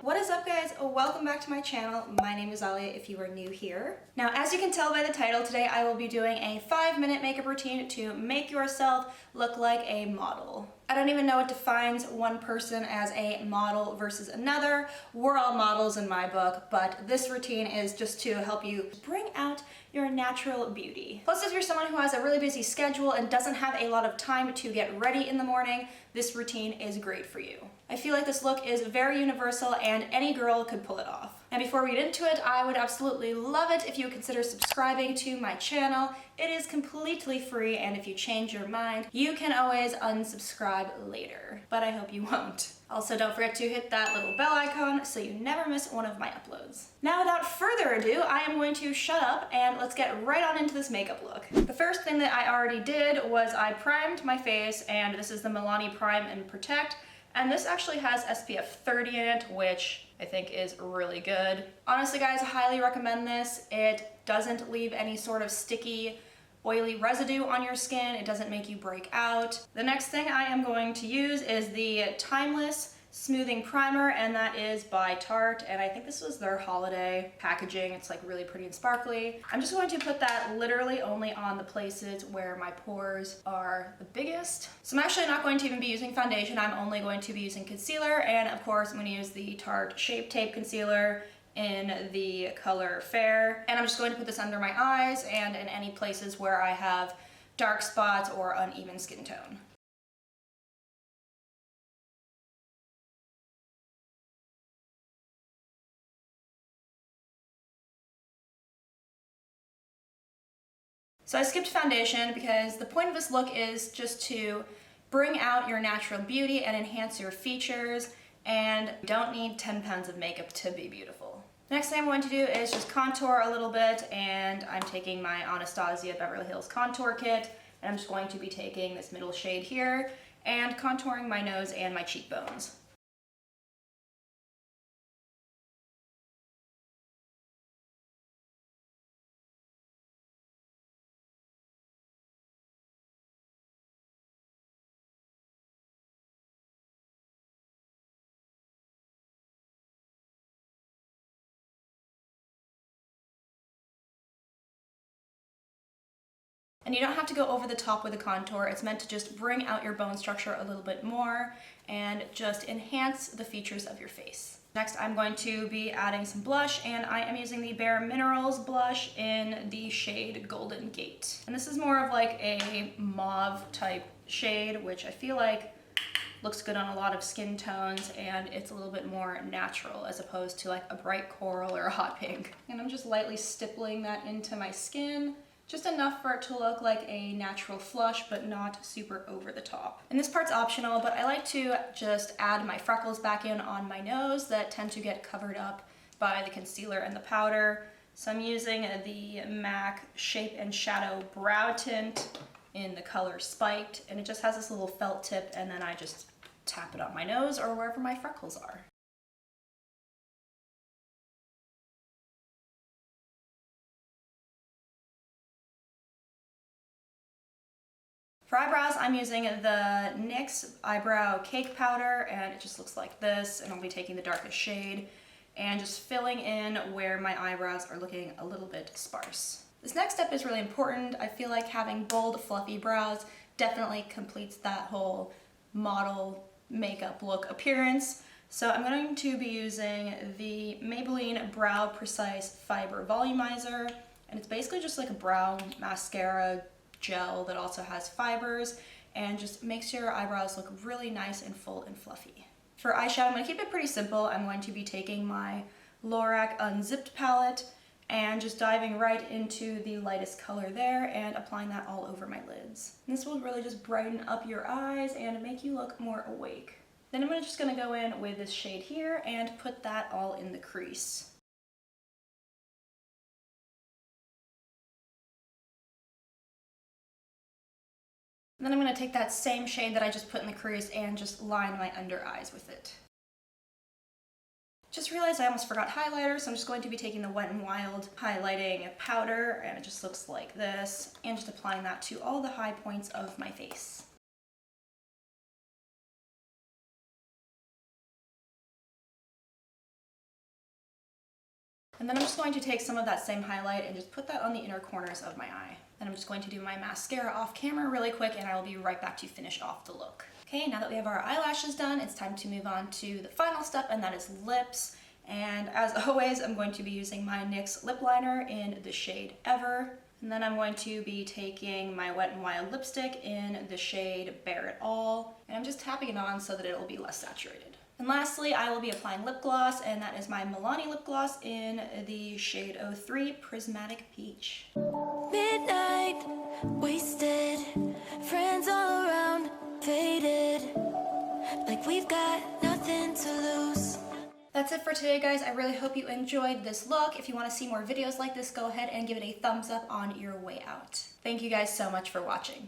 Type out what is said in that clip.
What is up, guys? Welcome back to my channel. My name is Alya if you are new here. Now, as you can tell by the title, today I will be doing a 5-minute makeup routine to make yourself look like a model. I don't even know what defines one person as a model versus another. We're all models in my book, but this routine is just to help you bring out your natural beauty. Plus, if you're someone who has a really busy schedule and doesn't have a lot of time to get ready in the morning, this routine is great for you. I feel like this look is very universal and any girl could pull it off. And before we get into it, I would absolutely love it if you would consider subscribing to my channel. It is completely free, and if you change your mind, you can always unsubscribe later. But I hope you won't. Also, don't forget to hit that little bell icon so you never miss one of my uploads. Now, without further ado, I am going to shut up and let's get right on into this makeup look. The first thing that I already did was I primed my face, and this is the Milani Prime and Protect. And this actually has SPF 30 in it, which I think is really good. Honestly, guys, I highly recommend this. It doesn't leave any sort of sticky, oily residue on your skin. It doesn't make you break out. The next thing I am going to use is the Timeless Smoothing Primer, and that is by Tarte, and I think this was their holiday packaging. It's like really pretty and sparkly. I'm just going to put that literally only on the places where my pores are the biggest. So I'm actually not going to even be using foundation. I'm only going to be using concealer, and of course I'm going to use the Tarte Shape Tape Concealer in the color Fair. And I'm just going to put this under my eyes and in any places where I have dark spots or uneven skin tone. So I skipped foundation because the point of this look is just to bring out your natural beauty and enhance your features, and you don't need 10 pounds of makeup to be beautiful. Next thing I'm going to do is just contour a little bit, and I'm taking my Anastasia Beverly Hills Contour Kit, and I'm just going to be taking this middle shade here and contouring my nose and my cheekbones. And you don't have to go over the top with the contour. It's meant to just bring out your bone structure a little bit more and just enhance the features of your face. Next, I'm going to be adding some blush, and I am using the Bare Minerals blush in the shade Golden Gate. And this is more of like a mauve type shade, which I feel like looks good on a lot of skin tones, and it's a little bit more natural as opposed to like a bright coral or a hot pink. And I'm just lightly stippling that into my skin. Just enough for it to look like a natural flush, but not super over the top. And this part's optional, but I like to just add my freckles back in on my nose that tend to get covered up by the concealer and the powder. So I'm using the MAC Shape and Shadow Brow Tint in the color Spiked, and it just has this little felt tip, and then I just tap it on my nose or wherever my freckles are. For eyebrows, I'm using the NYX Eyebrow Cake Powder, and it just looks like this, and I'll be taking the darkest shade and just filling in where my eyebrows are looking a little bit sparse. This next step is really important. I feel like having bold, fluffy brows definitely completes that whole model makeup look appearance. So I'm going to be using the Maybelline Brow Precise Fiber Volumizer, and it's basically just like a brow mascara gel that also has fibers and just makes your eyebrows look really nice and full and fluffy. For eyeshadow, I'm going to keep it pretty simple. I'm going to be taking my Lorac Unzipped palette and just diving right into the lightest color there and applying that all over my lids. And this will really just brighten up your eyes and make you look more awake. Then I'm just going to go in with this shade here and put that all in the crease. And then I'm going to take that same shade that I just put in the crease and just line my under eyes with it. Just realized I almost forgot highlighter, so I'm just going to be taking the Wet n Wild highlighting powder, and it just looks like this, and just applying that to all the high points of my face. And then I'm just going to take some of that same highlight and just put that on the inner corners of my eye. Then I'm just going to do my mascara off camera really quick, and I will be right back to finish off the look. Okay, now that we have our eyelashes done, it's time to move on to the final step, and that is lips. And as always, I'm going to be using my NYX lip liner in the shade Ever. And then I'm going to be taking my Wet n Wild lipstick in the shade Bare It All. And I'm just tapping it on so that it will be less saturated. And lastly, I will be applying lip gloss, and that is my Milani lip gloss in the shade 03 Prismatic Peach. Midnight, wasted, friends all around, faded, like we've got nothing to lose. That's it for today, guys. I really hope you enjoyed this look. If you want to see more videos like this, go ahead and give it a thumbs up on your way out. Thank you guys so much for watching.